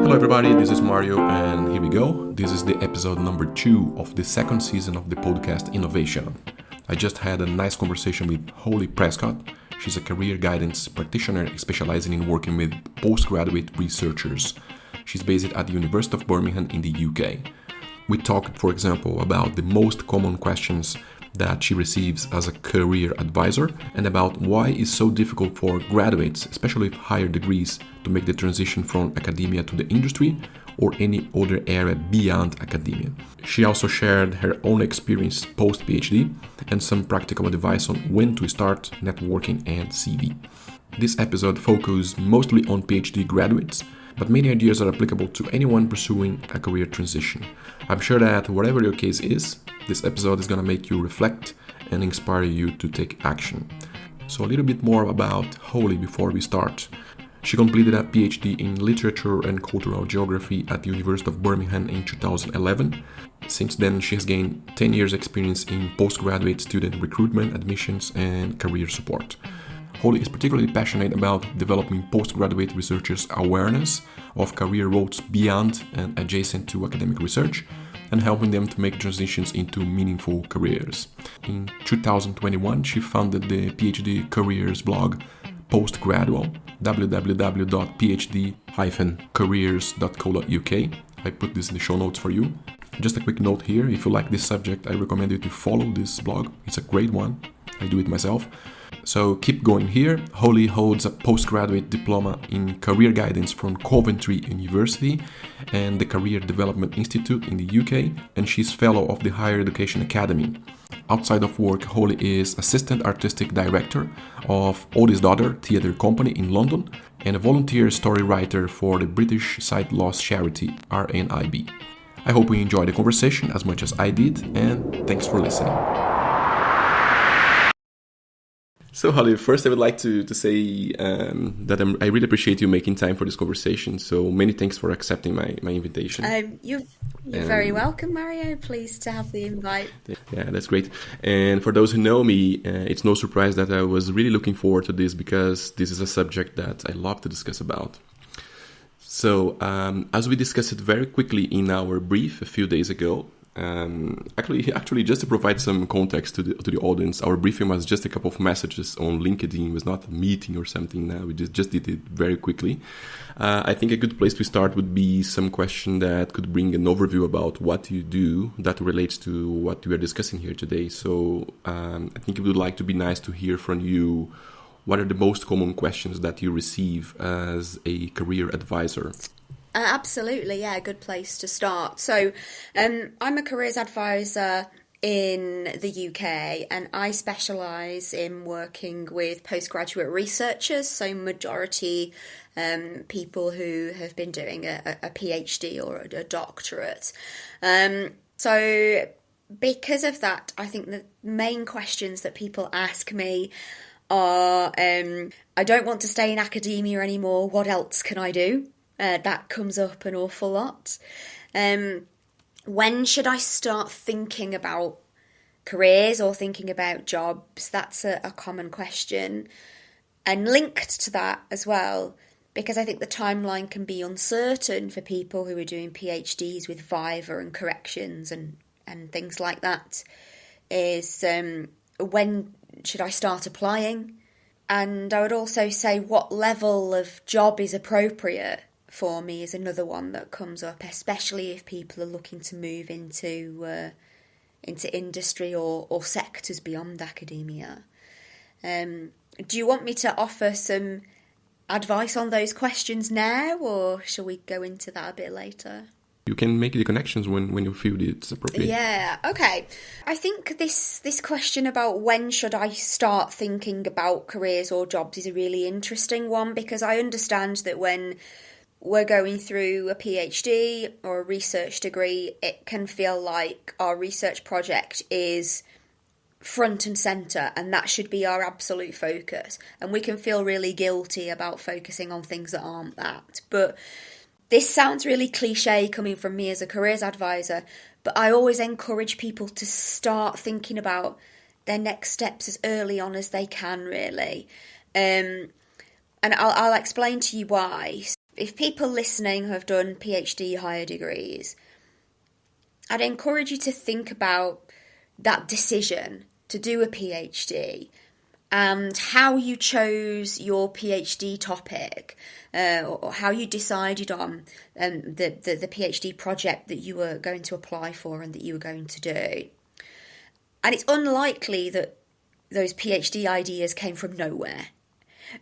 Hello everybody, this is Mario and here we go. This is the episode number 2 of the second season of the podcast Innovation. I just had a nice conversation with Holly Prescott. She's a career guidance practitioner specializing in working with postgraduate researchers. She's based at the University of Birmingham in the UK. We talked, for example, about the most common questions that she receives as a career advisor and about why it's so difficult for graduates, especially with higher degrees, to make the transition from academia to the industry or any other area beyond academia. She also shared her own experience post-PhD and some practical advice on when to start networking and CV. This episode focused mostly on PhD graduates, but many ideas are applicable to anyone pursuing a career transition. I'm sure that whatever your case is, this episode is going to make you reflect and inspire you to take action. So a little bit more about Holly before we start. She completed a PhD in Literature and Cultural Geography at the University of Birmingham in 2011. Since then, she has gained 10 years experience in postgraduate student recruitment, admissions, and career support. Holly is particularly passionate about developing postgraduate researchers' awareness of career routes beyond and adjacent to academic research and helping them to make transitions into meaningful careers. In 2021, she founded the PhD careers blog Postgraduate, www.phd-careers.co.uk. I put this in the show notes for you. Just a quick note here, if you like this subject, I recommend you to follow this blog. It's a great one. I do it myself. So keep going here. Holly holds a postgraduate diploma in career guidance from Coventry University and the Career Development Institute in the UK, and she's fellow of the Higher Education Academy. Outside of work, Holly is assistant artistic director of Ottisdotter theatre company in London and a volunteer story writer for the British sight loss charity RNIB. I hope you enjoyed the conversation as much as I did, and thanks for listening. So, Holly, first I would like to say that I really appreciate you making time for this conversation. So many thanks for accepting my invitation. You're very welcome, Mario. Pleased to have the invite. Yeah, that's great. And for those who know me, it's no surprise that I was really looking forward to this because this is a subject that I love to discuss about. So, as we discussed it very quickly in our brief a few days ago, actually, just to provide some context to the audience, our briefing was just a couple of messages on LinkedIn. It was not a meeting or something. Now we just did it very quickly. I think a good place to start would be some question that could bring an overview about what you do that relates to what we are discussing here today. So I think it would like to be nice to hear from you. What are the most common questions that you receive as a career advisor? Absolutely, yeah, good place to start. So I'm a careers advisor in the UK and I specialise in working with postgraduate researchers, so majority people who have been doing a PhD or a doctorate. So because of that, I think the main questions that people ask me are, I don't want to stay in academia anymore, what else can I do? That comes up an awful lot. When should I start thinking about careers or thinking about jobs? That's a common question. And linked to that as well, because I think the timeline can be uncertain for people who are doing PhDs with Viva and corrections and things like that, is when should I start applying? And I would also say what level of job is appropriate for me is another one that comes up, especially if people are looking to move into industry or sectors beyond academia. Do you want me to offer some advice on those questions now, or shall we go into that a bit later? You can make the connections when you feel it's appropriate. Yeah, okay. I think this question about when should I start thinking about careers or jobs is a really interesting one, because I understand that when we're going through a PhD or a research degree, it can feel like our research project is front and centre and that should be our absolute focus. And we can feel really guilty about focusing on things that aren't that. But this sounds really cliche coming from me as a careers advisor, but I always encourage people to start thinking about their next steps as early on as they can, really. And I'll explain to you why. if people listening have done PhD higher degrees, I'd encourage you to think about that decision to do a PhD and how you chose your PhD topic, or how you decided on the PhD project that you were going to apply for and that you were going to do. And it's unlikely that those PhD ideas came from nowhere,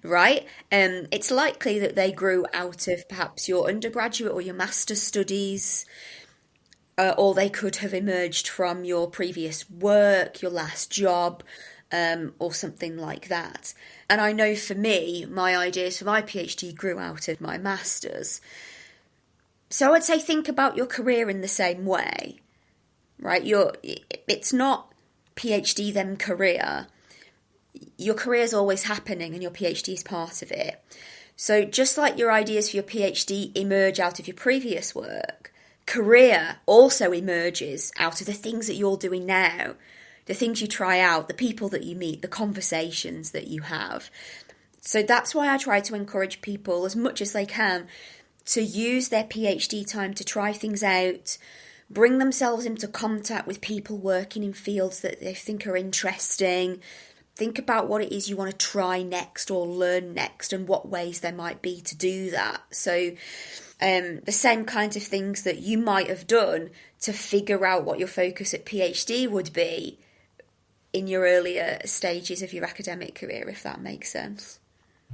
right? It's likely that they grew out of perhaps your undergraduate or your master's studies, or they could have emerged from your previous work, your last job, or something like that. And I know for me, my ideas for my PhD grew out of my master's. So I'd say think about your career in the same way, right? It's not PhD then career. Your career is always happening and your PhD is part of it. So just like your ideas for your PhD emerge out of your previous work, career also emerges out of the things that you're doing now, the things you try out, the people that you meet, the conversations that you have. So that's why I try to encourage people as much as they can to use their PhD time to try things out, bring themselves into contact with people working in fields that they think are interesting. Think about what it is you want to try next or learn next and what ways there might be to do that. So the same kinds of things that you might have done to figure out what your focus at PhD would be in your earlier stages of your academic career, if that makes sense.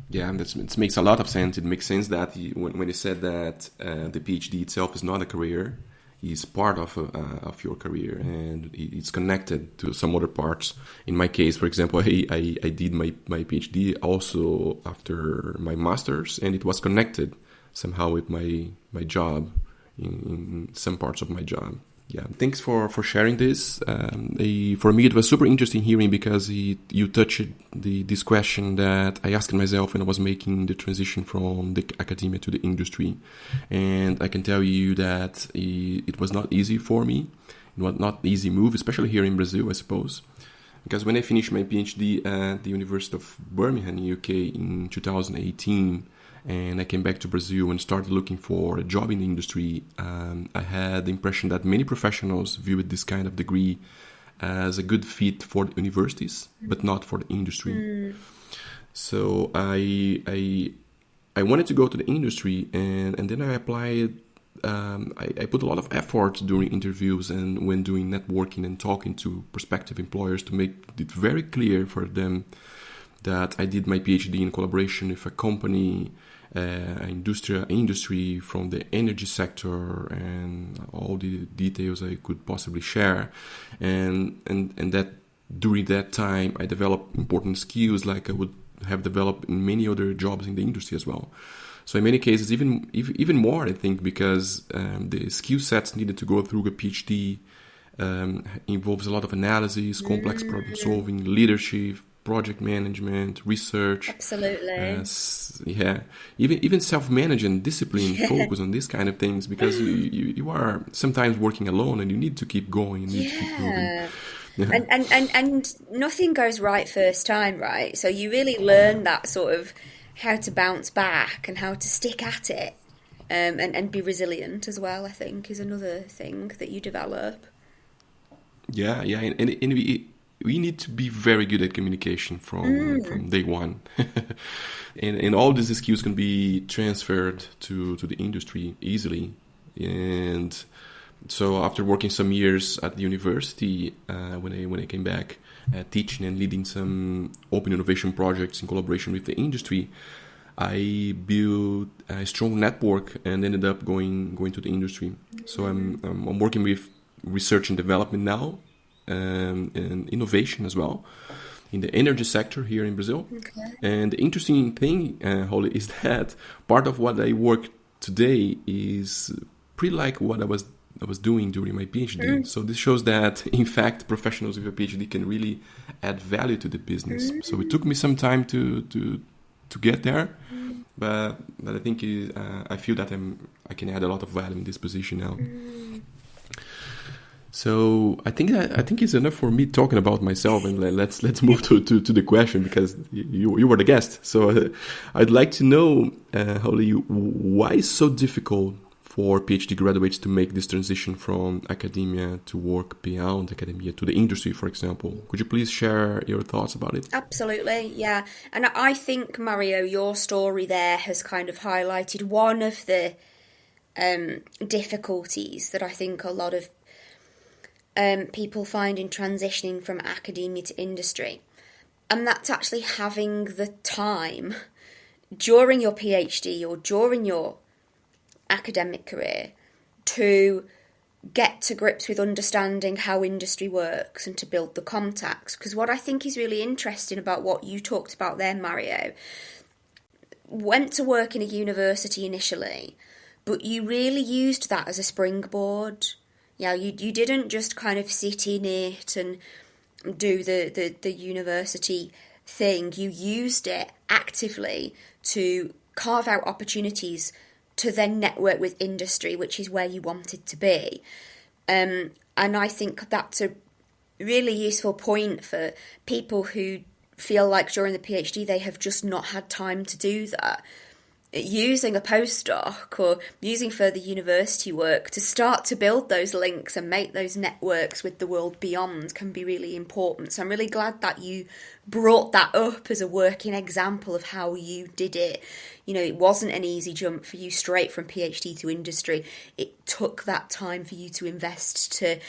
Yeah, it makes a lot of sense. It makes sense that when you said that the PhD itself is not a career, it's part of your career and it's connected to some other parts. In my case, for example, I did my PhD also after my master's, and it was connected somehow with my job in some parts of my job. Yeah, thanks for sharing this. For me, it was super interesting hearing because you touched this question that I asked myself when I was making the transition from the academia to the industry. And I can tell you that it was not easy for me. It was not an easy move, especially here in Brazil, I suppose. Because when I finished my PhD at the University of Birmingham, UK in 2018, and I came back to Brazil and started looking for a job in the industry, I had the impression that many professionals viewed this kind of degree as a good fit for the universities, but not for the industry. So I wanted to go to the industry, and then I applied. I put a lot of effort during interviews and when doing networking and talking to prospective employers to make it very clear for them that I did my PhD in collaboration with a company, industry from the energy sector, and all the details I could possibly share, and that during that time I developed important skills like I would have developed in many other jobs in the industry as well. So in many cases, even more, I think, because the skill sets needed to go through a PhD involves a lot of analysis, complex problem solving, leadership, project management, research. Absolutely. Even self-managing, discipline, focus on these kind of things, because you are sometimes working alone and you need to keep going. You need to keep moving. Yeah. And nothing goes right first time, right? So you really learn that sort of how to bounce back and how to stick at it, and be resilient as well, I think, is another thing that you develop. Yeah, and we need to be very good at communication from day one. and all these skills can be transferred to the industry easily. And so after working some years at the university, when I came back, teaching and leading some open innovation projects in collaboration with the industry, I built a strong network and ended up going to the industry. So I'm working with research and development now, and innovation as well in the energy sector here in Brazil. Okay. And the interesting thing, Holly, is that part of what I work today is pretty like what I was doing during my PhD. So this shows that, in fact, professionals with a PhD can really add value to the business. So it took me some time to get there, but I think I feel that I can add a lot of value in this position now. So I think it's enough for me talking about myself, and let's move to the question, because you were the guest. So I'd like to know, Holly, why it's so difficult for PhD graduates to make this transition from academia to work beyond academia to the industry, for example. Could you please share your thoughts about it? Absolutely, yeah. And I think, Mario, your story there has kind of highlighted one of the difficulties that I think a lot of people find in transitioning from academia to industry. And that's actually having the time during your PhD or during your academic career to get to grips with understanding how industry works and to build the contacts. Because what I think is really interesting about what you talked about there, Mario, went to work in a university initially, but you really used that as a springboard. Yeah, you didn't just kind of sit in it and do the university thing. You used it actively to carve out opportunities to then network with industry, which is where you wanted to be. And I think that's a really useful point for people who feel like during the PhD they have just not had time to do that. Using a postdoc or using further university work to start to build those links and make those networks with the world beyond can be really important. So I'm really glad that you brought that up as a working example of how you did it. You know, it wasn't an easy jump for you straight from PhD to industry. It took that time for you to invest to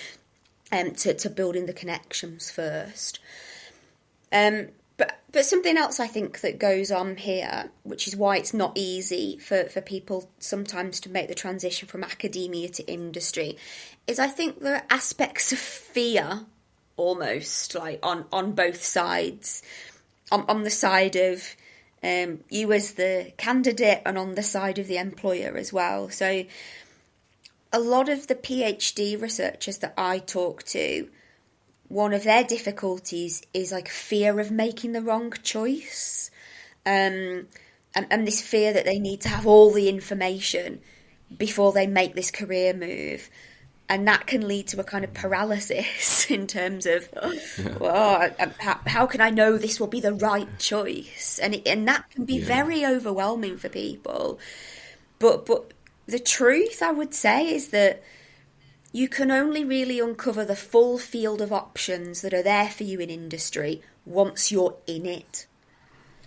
building the connections first. But something else I think that goes on here, which is why it's not easy for people sometimes to make the transition from academia to industry, is I think there are aspects of fear almost like on both sides. On the side of you as the candidate and on the side of the employer as well. So a lot of the PhD researchers that I talk to, one of their difficulties is like fear of making the wrong choice, and this fear that they need to have all the information before they make this career move, and that can lead to a kind of paralysis in terms of, how can I know this will be the right choice, and that can be very overwhelming for people. But the truth, I would say, is that you can only really uncover the full field of options that are there for you in industry once you're in it.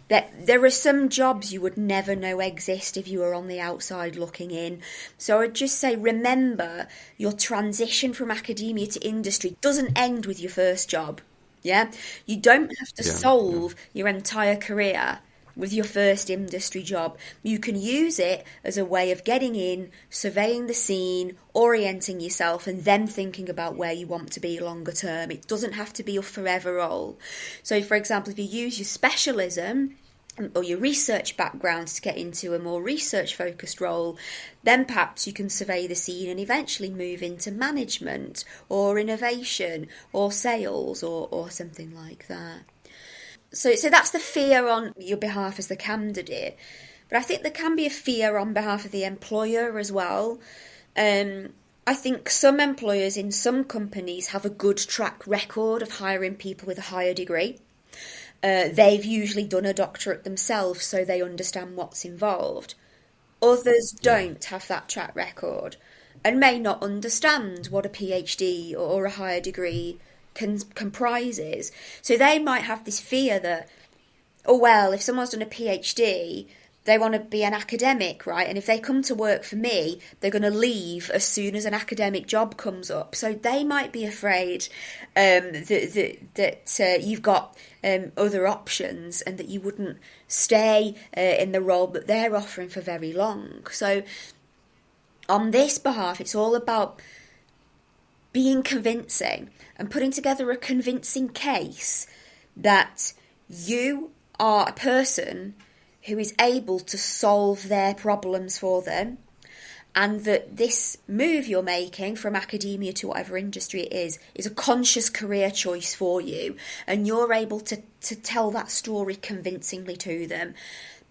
There are some jobs you would never know exist if you were on the outside looking in. So I'd just say, remember, your transition from academia to industry doesn't end with your first job. Yeah? You don't have to solve your entire career with your first industry job. You can use it as a way of getting in, surveying the scene, orienting yourself, and then thinking about where you want to be longer term. It doesn't have to be a forever role. So, for example, if you use your specialism or your research background to get into a more research-focused role, then perhaps you can survey the scene and eventually move into management or innovation or sales or something like that. So that's the fear on your behalf as the candidate. But I think there can be a fear on behalf of the employer as well. I think some employers in some companies have a good track record of hiring people with a higher degree. They've usually done a doctorate themselves, so they understand what's involved. Others don't have that track record and may not understand what a PhD or a higher degree comprises. So they might have this fear that, if someone's done a PhD, they want to be an academic, right? And if they come to work for me, they're going to leave as soon as an academic job comes up. So they might be afraid that you've got other options and that you wouldn't stay in the role that they're offering for very long. So on this behalf, it's all about being convincing and putting together a convincing case that you are a person who is able to solve their problems for them, and that this move you're making from academia to whatever industry it is a conscious career choice for you, and you're able to tell that story convincingly to them.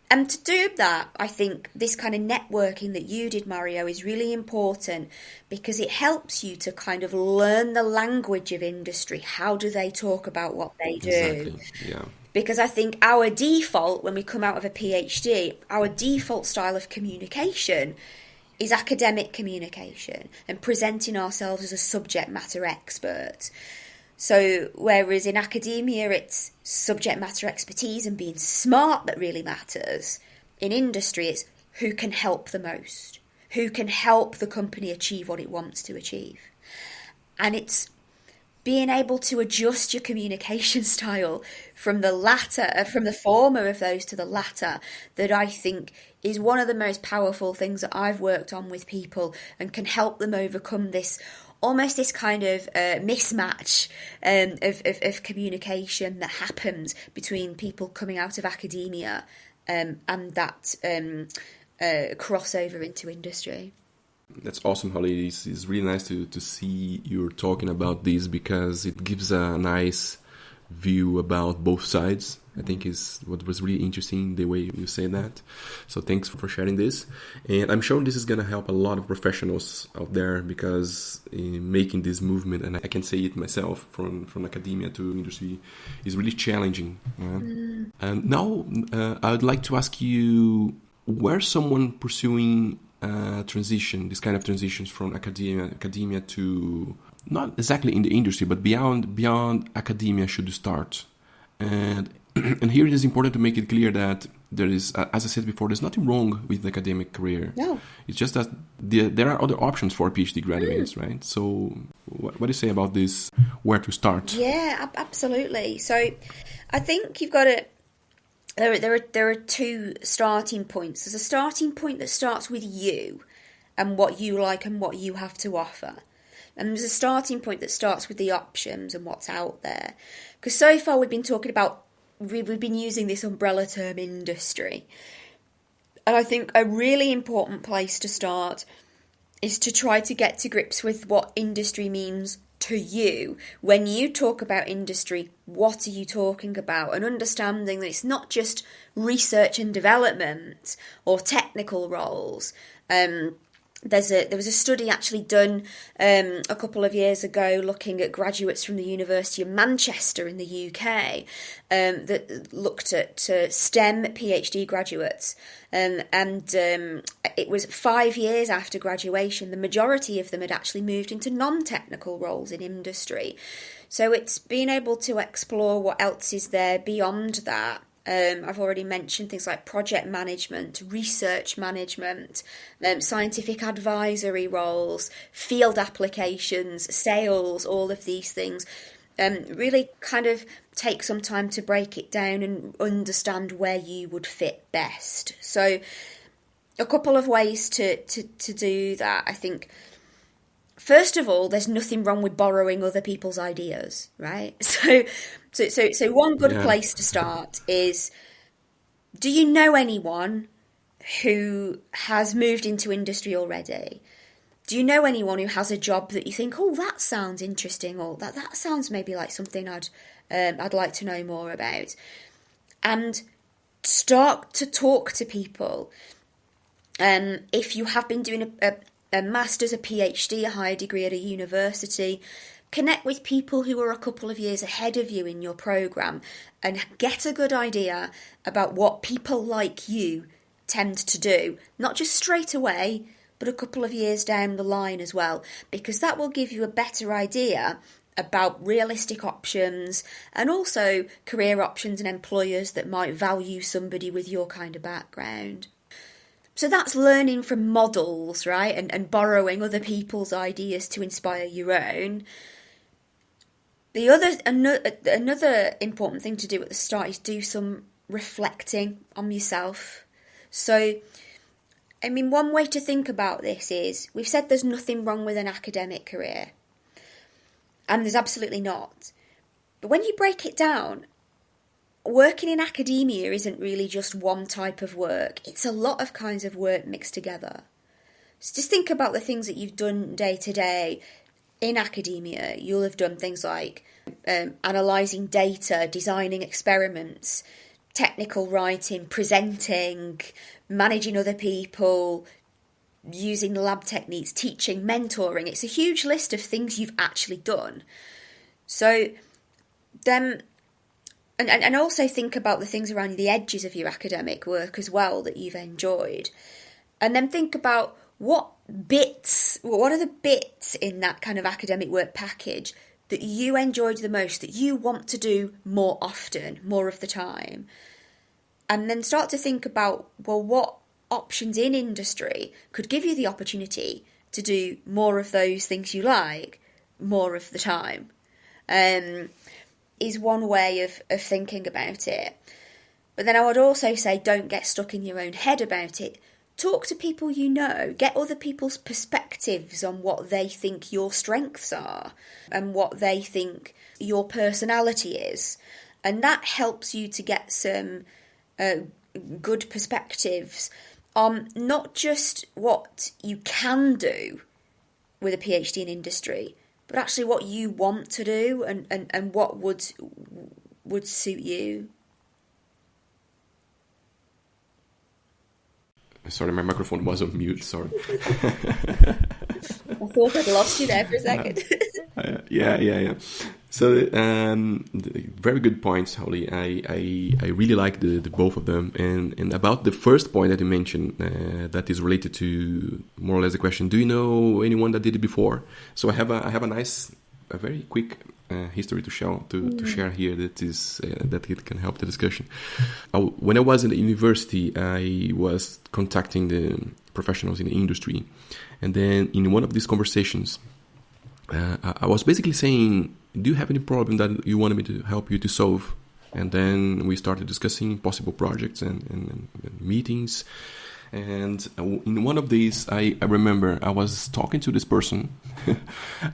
And to do that, I think this kind of networking that you did, Mario, is really important because it helps you to kind of learn the language of industry. How do they talk about what they do? Exactly. Yeah. Because I think our default, when we come out of a PhD, our default style of communication is academic communication and presenting ourselves as a subject matter expert. So whereas in academia it's subject matter expertise and being smart that really matters, in industry it's who can help the most, who can help the company achieve what it wants to achieve. And it's being able to adjust your communication style from the former of those to the latter, that I think is one of the most powerful things that I've worked on with people and can help them overcome this almost this kind of mismatch of communication that happens between people coming out of academia and that crossover into industry. That's awesome, Holly. It's really nice to see you're talking about this because it gives a nice view about both sides. I think is what was really interesting, the way you say that. So thanks for sharing this. And I'm sure this is going to help a lot of professionals out there because in making this movement, and I can say it myself, from academia to industry, is really challenging. And now I would like to ask you, where someone pursuing this kind of transitions from academia to not exactly in the industry, but beyond academia should start. And here it is important to make it clear that there is, as I said before, there's nothing wrong with the academic career. No. It's just that there are other options for PhD graduates, right? So what do you say about this, where to start? Yeah, absolutely. So I think you've got to... There are two starting points. There's a starting point that starts with you and what you like and what you have to offer. And there's a starting point that starts with the options and what's out there. Because so far we've been using this umbrella term industry. And I think a really important place to start is to try to get to grips with what industry means to you. When you talk about industry, what are you talking about? And understanding that it's not just research and development or technical roles. There was a study actually done a couple of years ago looking at graduates from the University of Manchester in the UK that looked at STEM PhD graduates. And it was 5 years after graduation, the majority of them had actually moved into non-technical roles in industry. So it's being able to explore what else is there beyond that. I've already mentioned things like project management, research management, scientific advisory roles, field applications, sales, all of these things. Really kind of take some time to break it down and understand where you would fit best. So a couple of ways to do that, I think. First of all, there's nothing wrong with borrowing other people's ideas, right? So one good place to start is, do you know anyone who has moved into industry already? Do you know anyone who has a job that you think, oh, that sounds interesting, or that sounds maybe like something I'd like to know more about? And start to talk to people. If you have been doing a master's, a PhD, a higher degree at a university, connect with people who are a couple of years ahead of you in your programme and get a good idea about what people like you tend to do, not just straight away, but a couple of years down the line as well, because that will give you a better idea about realistic options and also career options and employers that might value somebody with your kind of background. So that's learning from models, right? And borrowing other people's ideas to inspire your own. Another important thing to do at the start is do some reflecting on yourself. So, I mean, one way to think about this is, we've said there's nothing wrong with an academic career. And there's absolutely not. But when you break it down, working in academia isn't really just one type of work. It's a lot of kinds of work mixed together. So just think about the things that you've done day to day in academia. You'll have done things like analysing data, designing experiments, technical writing, presenting, managing other people, using lab techniques, teaching, mentoring. It's a huge list of things you've actually done. So then, and also think about the things around the edges of your academic work as well that you've enjoyed. And then think about what are the bits in that kind of academic work package that you enjoyed the most, that you want to do more often, more of the time. And then start to think about, well, what options in industry could give you the opportunity to do more of those things you like more of the time, is one way of thinking about it. But then I would also say, don't get stuck in your own head about it. Talk to people you know, get other people's perspectives on what they think your strengths are and what they think your personality is. And that helps you to get some good perspectives on not just what you can do with a PhD in industry, but actually what you want to do and what would suit you. Sorry, my microphone was on mute, sorry. I thought I'd lost you there for a second. Yeah. So, very good points, Holly. I really like the both of them. And about the first point that you mentioned, that is related to more or less the question, do you know anyone that did it before? So I have a very quick history to share here that it can help the discussion. When I was in the university, I was contacting the professionals in the industry, and then in one of these conversations, I was basically saying, do you have any problem that you wanted me to help you to solve? And then we started discussing possible projects and meetings. And in one of these, I remember I was talking to this person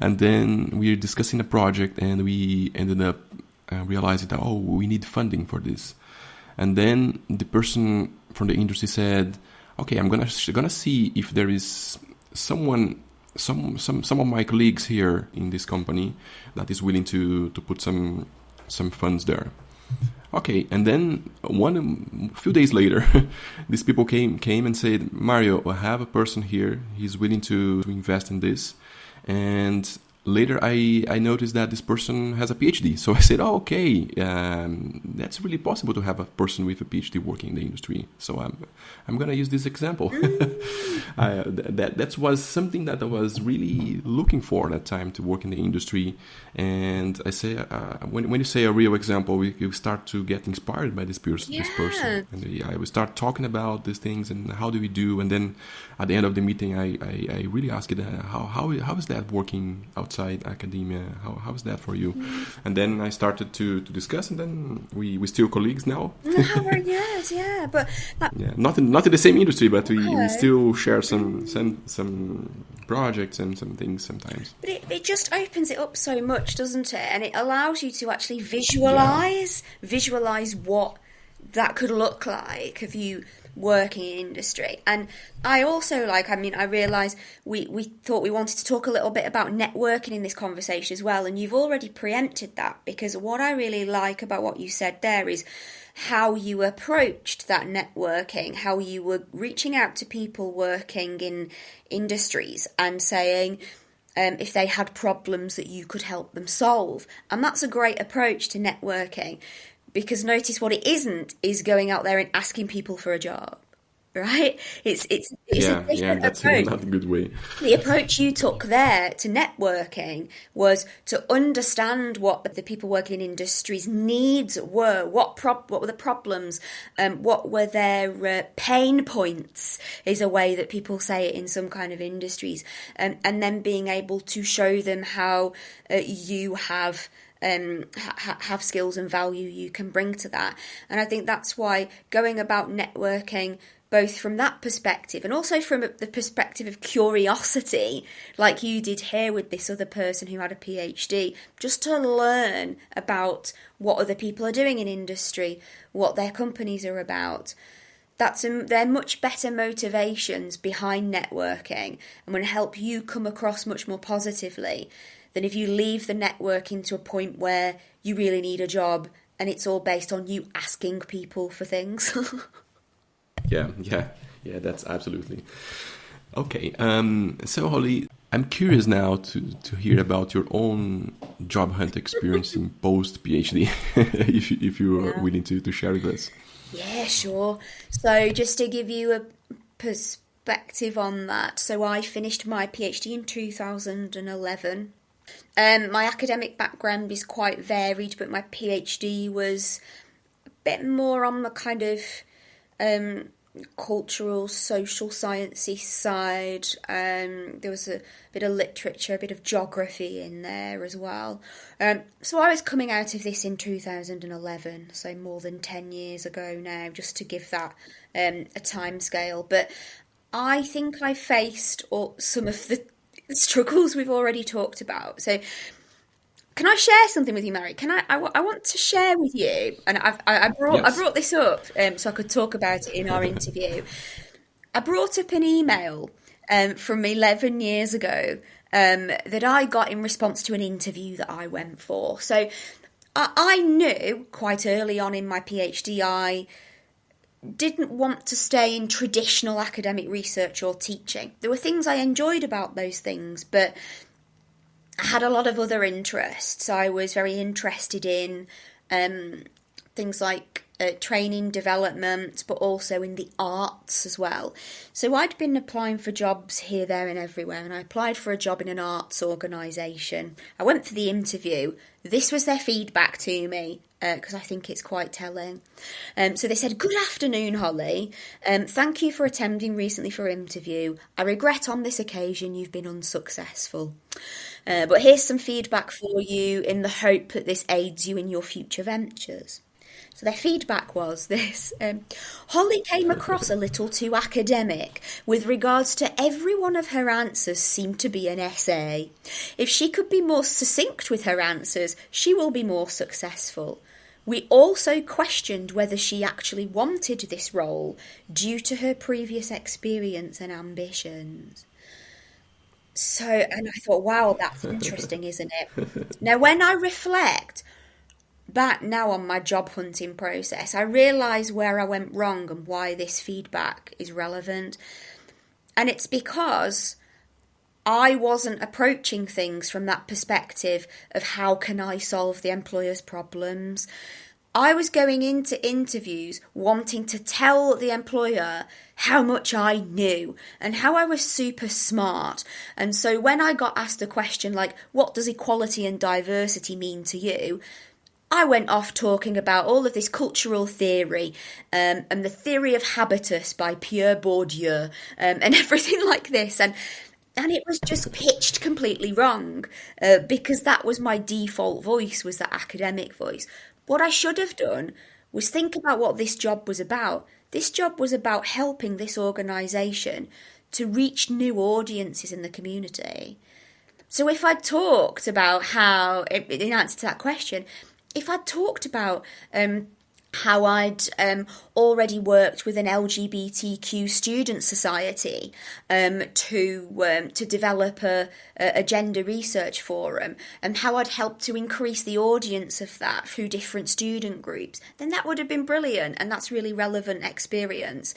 and then we were discussing a project and we ended up realizing that, we need funding for this. And then the person from the industry said, okay, I'm gonna see if there is someone, some of my colleagues here in this company that is willing to put some funds there. Okay, and then a few days later, these people came and said, Mario, I have a person here. He's willing to invest in this. And later I noticed that this person has a PhD. So I said, okay, that's really possible to have a person with a PhD working in the industry. So I'm going to use this example. That was something that I was really looking for at that time, to work in the industry. And I say, when you say a real example, you start to get inspired by this person. And I would start talking about these things and how do we do. And then at the end of the meeting, I really asked it, how is that working outside academia? How is that for you? And then I started to discuss, and then we still colleagues now. Yes, yeah, but not in the same industry, but we still share some projects and some things sometimes. But it just opens it up so much, doesn't it? And it allows you to actually visualize what that could look like if you working in industry. And I also I realise we thought we wanted to talk a little bit about networking in this conversation as well, and you've already preempted that, because what I really like about what you said there is how you approached that networking, how you were reaching out to people working in industries and saying if they had problems that you could help them solve. And that's a great approach to networking. Because notice what it isn't is going out there and asking people for a job, right? It's a different that's approach. not a good way. The approach you took there to networking was to understand what the people working in industries' needs were, what were the problems, what were their pain points, is a way that people say it in some kind of industries, and then being able to show them how you have skills and value you can bring to that. And I think that's why going about networking, both from that perspective and also from the perspective of curiosity, like you did here with this other person who had a PhD, just to learn about what other people are doing in industry, what their companies are about. They're much better motivations behind networking and will help you come across much more positively than if you leave the networking to a point where you really need a job and it's all based on you asking people for things. Yeah, that's absolutely. Okay, so Holly, I'm curious now to hear about your own job hunt experience in post-PhD, if you're willing to share with us. Yeah, sure. So just to give you a perspective on that, so I finished my PhD in 2011. My academic background is quite varied, but my PhD was a bit more on the kind of cultural, social sciencey side. There was a bit of literature, a bit of geography in there as well. So I was coming out of this in 2011, so more than 10 years ago now, just to give that a time scale. But I think I faced some of the struggles we've already talked about. So can I share something with you, Mary? I want to share with you, and I brought this up so I could talk about it in our interview. I brought up an email from 11 years ago that I got in response to an interview that I went for. So I knew quite early on in my PhD I didn't want to stay in traditional academic research or teaching. There were things I enjoyed about those things, but I had a lot of other interests. I was very interested in things like training, development, but also in the arts as well. So I'd been applying for jobs here, there and everywhere, and I applied for a job in an arts organisation. I went for the interview. This was their feedback to me, because I think it's quite telling. So they said, "Good afternoon, Holly. Thank you for attending recently for interview. I regret on this occasion you've been unsuccessful. But here's some feedback for you in the hope that this aids you in your future ventures." So their feedback was this: Holly came across a little too academic. With regards to every one of her answers seemed to be an essay. If she could be more succinct with her answers, she will be more successful. We also questioned whether she actually wanted this role due to her previous experience and ambitions. So, and I thought, wow, that's interesting, isn't it? Now, when I reflect back now on my job hunting process, I realise where I went wrong and why this feedback is relevant. And it's because I wasn't approaching things from that perspective of how can I solve the employer's problems. I was going into interviews wanting to tell the employer how much I knew and how I was super smart. And so when I got asked a question like, what does equality and diversity mean to you? I went off talking about all of this cultural theory and the theory of habitus by Pierre Bourdieu and everything like this. And it was just pitched completely wrong because that was my default voice, was that academic voice. What I should have done was think about what this job was about. This job was about helping this organisation to reach new audiences in the community. So if I talked about how, in answer to that question, if I'd talked about how I'd already worked with an LGBTQ student society to develop a gender research forum, and how I'd helped to increase the audience of that through different student groups, then that would have been brilliant, and that's really relevant experience.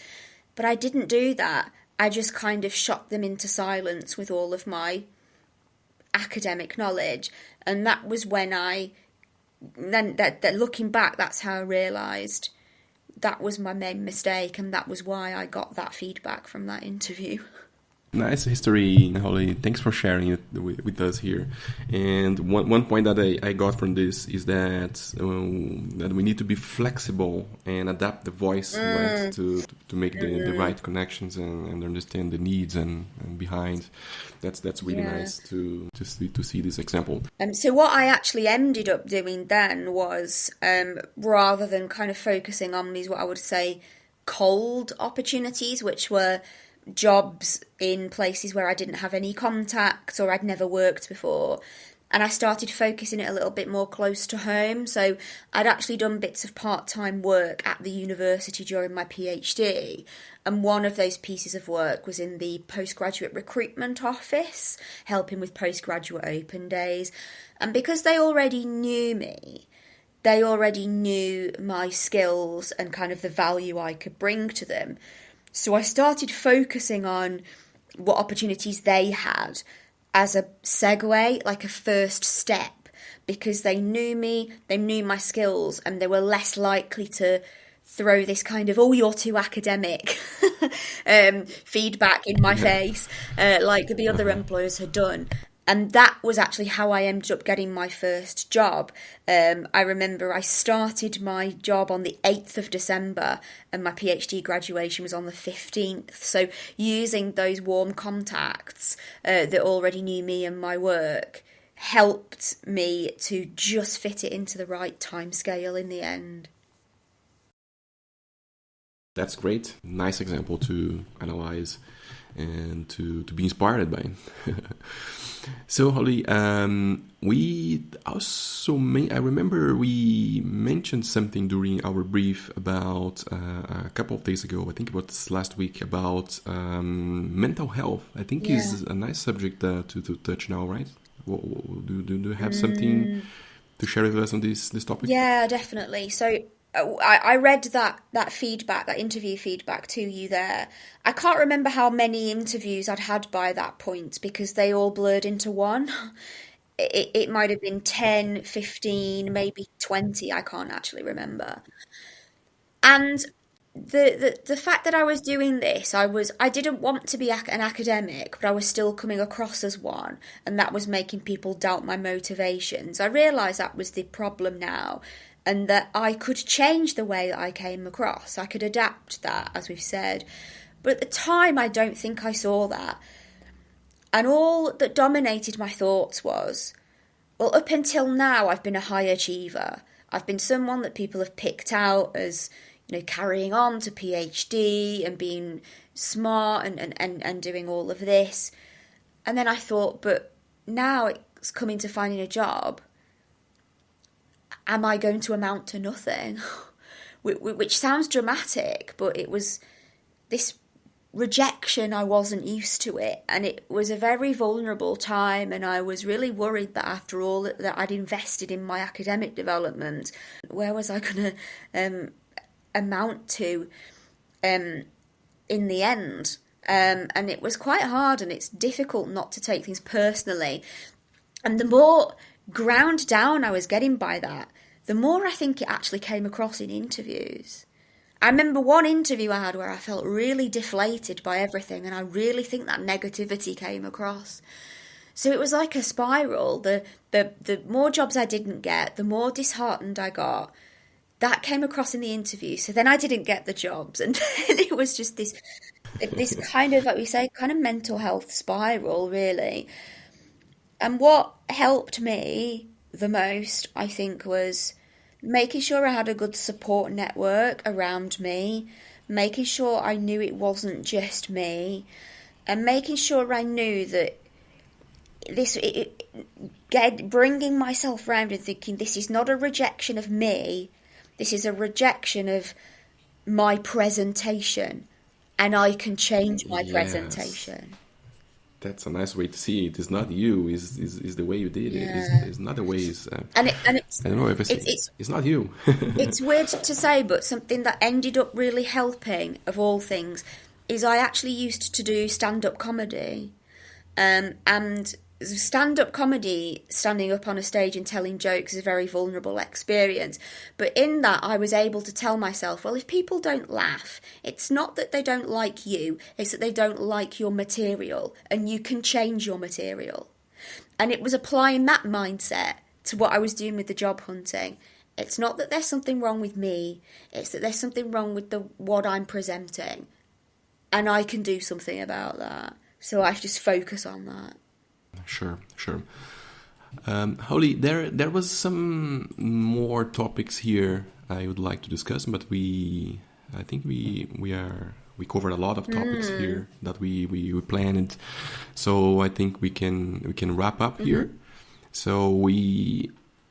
But I didn't do that. I just kind of shocked them into silence with all of my academic knowledge, and that was when looking back, that's how I realised that was my main mistake, and that was why I got that feedback from that interview. Nice history, Holly. Thanks for sharing it with us here. And one point that I got from this is that we need to be flexible and adapt the voice to make the right connections and understand the needs and behind. That's really nice to see this example. So what I actually ended up doing then was, rather than kind of focusing on these, what I would say, cold opportunities, which were jobs in places where I didn't have any contact or I'd never worked before, and I started focusing it a little bit more close to home. So I'd actually done bits of part-time work at the university during my PhD, and one of those pieces of work was in the postgraduate recruitment office, helping with postgraduate open days. And because they already knew me, they already knew my skills and kind of the value I could bring to them. So I started focusing on what opportunities they had as a segue, like a first step, because they knew me, they knew my skills, and they were less likely to throw this kind of, oh, you're too academic feedback in my face, like the other employers had done. And that was actually how I ended up getting my first job. I remember I started my job on the 8th of December and my PhD graduation was on the 15th. So using those warm contacts that already knew me and my work helped me to just fit it into the right timescale in the end. That's great. Nice example to analyze and to be inspired by. So, Holly, we also I remember we mentioned something during our brief about a couple of days ago, I think it was last week, about mental health. I think is a nice subject to touch now, right? Do you have something to share with us on this topic? Yeah, definitely. So I read that feedback, that interview feedback to you there. I can't remember how many interviews I'd had by that point because they all blurred into one. It might have been 10, 15, maybe 20. I can't actually remember. And the fact that I was doing this, I didn't want to be an academic, but I was still coming across as one, and that was making people doubt my motivations. I realised that was the problem now, and that I could change the way that I came across. I could adapt that, as we've said. But at the time, I don't think I saw that. And all that dominated my thoughts was, well, up until now, I've been a high achiever. I've been someone that people have picked out as, carrying on to PhD and being smart and doing all of this. And then I thought, but now it's coming to finding a job. Am I going to amount to nothing? Which sounds dramatic, but it was this rejection. I wasn't used to it, and it was a very vulnerable time, and I was really worried that after all that I'd invested in my academic development, where was I going to amount to in the end? And it was quite hard, and it's difficult not to take things personally. And the more ground down I was getting by that, the more I think it actually came across in interviews. I remember one interview I had where I felt really deflated by everything, and I really think that negativity came across. So it was like a spiral. The more jobs I didn't get, the more disheartened I got. That came across in the interview. So then I didn't get the jobs, and it was just this kind of, like we say, kind of mental health spiral, really. And what helped me the most, I think, was making sure I had a good support network around me, making sure I knew it wasn't just me, and making sure I knew that bringing myself around and thinking this is not a rejection of me, this is a rejection of my presentation, and I can change my presentation. That's a nice way to see it. It's not you. Is the way you did it. It's not the way. It's, and it's I don't know if it's not you. It's weird to say, but something that ended up really helping, of all things, is I actually used to do stand-up comedy, and stand-up comedy, standing up on a stage and telling jokes, is a very vulnerable experience. But in that, I was able to tell myself, well, if people don't laugh, it's not that they don't like you, it's that they don't like your material, and you can change your material. And it was applying that mindset to what I was doing with the job hunting. It's not that there's something wrong with me, it's that there's something wrong with what I'm presenting, and I can do something about that. So I just focus on that. Sure. Holly, there was some more topics here I would like to discuss, but I think we covered a lot of topics here that we planned. So I think we can wrap up here. So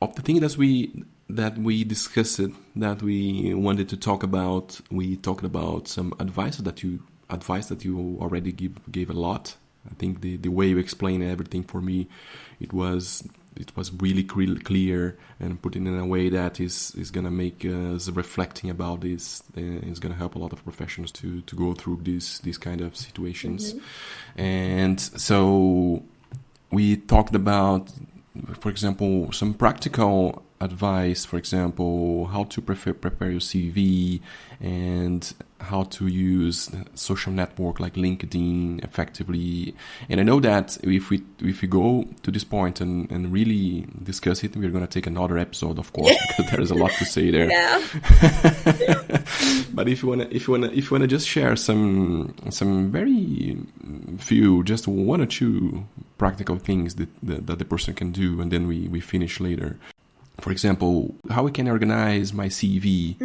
of the thing that we discussed, that we wanted to talk about, we talked about some advice that you already gave a lot. I think the way you explained everything, for me, it was it was really clear and put in a way that is gonna make us reflecting about this. It's gonna help a lot of professionals to go through these kind of situations. And so we talked about, for example, some practical advice, for example, how to prepare your CV and how to use social network like LinkedIn effectively. And I know that if we go to this point and really discuss it, we're going to take another episode, of course, because there is a lot to say there. Yeah. But if you wanna just share some very few, just one or two practical things that the person can do, and then we finish later. For example, how we can organize my CV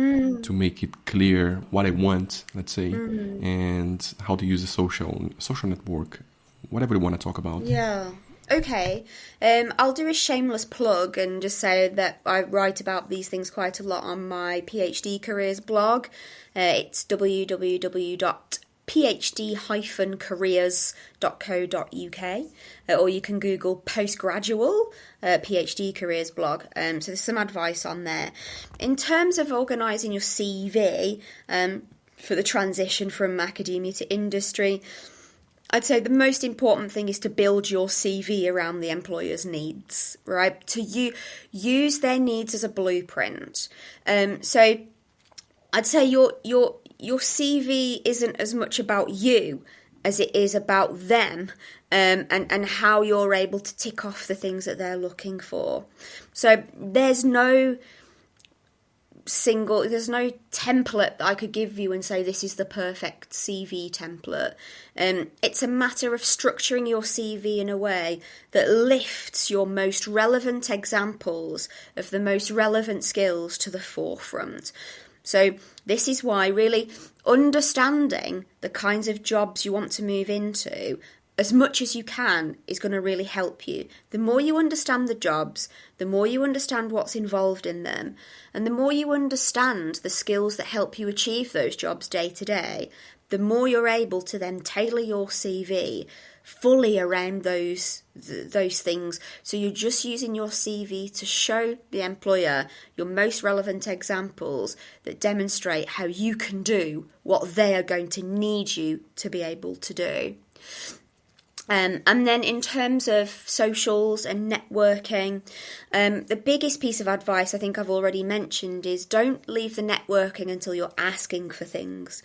to make it clear what I want, let's say, and how to use a social network, whatever you want to talk about. Yeah. Okay. I'll do a shameless plug and just say that I write about these things quite a lot on my PhD careers blog. It's www.phd-careers.co.uk, or you can Google Postgraduate PhD careers blog. So there's some advice on there. In terms of organising your CV for the transition from academia to industry, I'd say the most important thing is to build your CV around the employer's needs, right? To use their needs as a blueprint. So I'd say your CV isn't as much about you as it is about them, and how you're able to tick off the things that they're looking for. So there's no template that I could give you and say this is the perfect CV template. It's a matter of structuring your CV in a way that lifts your most relevant examples of the most relevant skills to the forefront. So this is why really understanding the kinds of jobs you want to move into as much as you can is going to really help you. The more you understand the jobs, the more you understand what's involved in them, and the more you understand the skills that help you achieve those jobs day to day, the more you're able to then tailor your CV fully around those things. So you're just using your CV to show the employer your most relevant examples that demonstrate how you can do what they are going to need you to be able to do. And then in terms of socials and networking, the biggest piece of advice I think I've already mentioned is don't leave the networking until you're asking for things.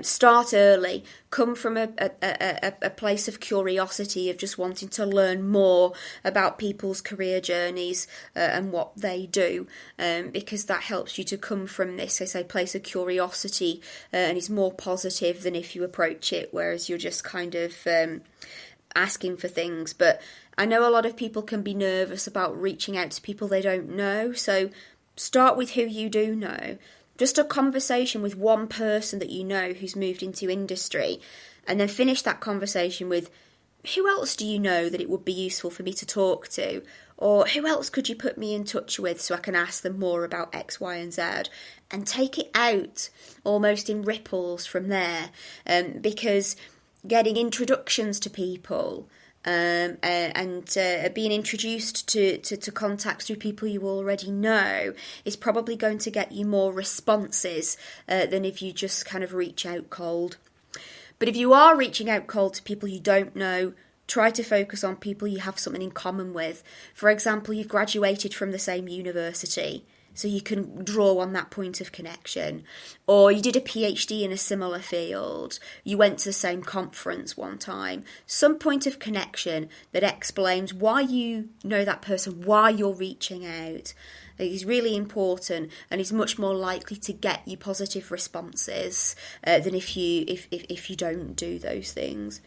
Start early. Come from a place of curiosity, of just wanting to learn more about people's career journeys and what they do, because that helps you to come from this, I say, place of curiosity, and is more positive than if you approach it, whereas you're just kind of asking for things. But I know a lot of people can be nervous about reaching out to people they don't know, so start with who you do know. Just a conversation with one person that you know who's moved into industry, and then finish that conversation with, who else do you know that it would be useful for me to talk to? Or who else could you put me in touch with so I can ask them more about X, Y, and Z? And take it out almost in ripples from there, because getting introductions to people and being introduced to contacts through people you already know is probably going to get you more responses than if you just kind of reach out cold. But if you are reaching out cold to people you don't know, try to focus on people you have something in common with. For example, you've graduated from the same university, so you can draw on that point of connection. Or you did a PhD in a similar field. You went to the same conference one time. Some point of connection that explains why you know that person, why you're reaching out, is really important, and is much more likely to get you positive responses than if you don't do those things.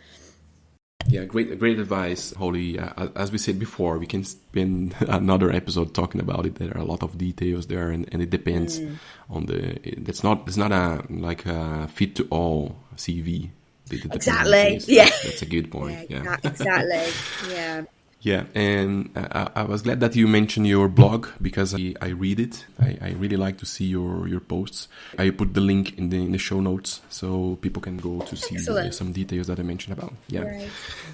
Yeah, great advice, Holly. As we said before, we can spend another episode talking about it. There are a lot of details there, and it depends on the. It's not a fit to all CV. Exactly. Yeah, that's a good point. Yeah. Exactly. Yeah. Yeah, and I was glad that you mentioned your blog because I read it. I really like to see your posts. I put the link in the show notes so people can go to see some details that I mentioned about. Yeah. Right.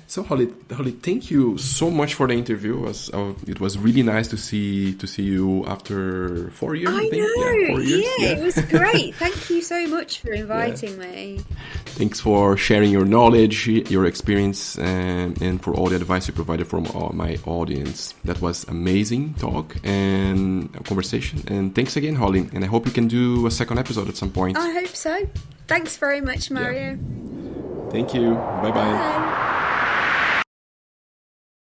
So Holly, thank you so much for the interview. It was really nice to see you after 4 years. I know. Yeah, 4 years. Yeah, it was great. Thank you so much for inviting me. Thanks for sharing your knowledge, your experience, and for all the advice you provided from my audience. That was amazing talk and conversation. And thanks again, Holly. And I hope you can do a second episode at some point. I hope so. Thanks very much, Mario. Yeah. Thank you. Bye-bye. Bye.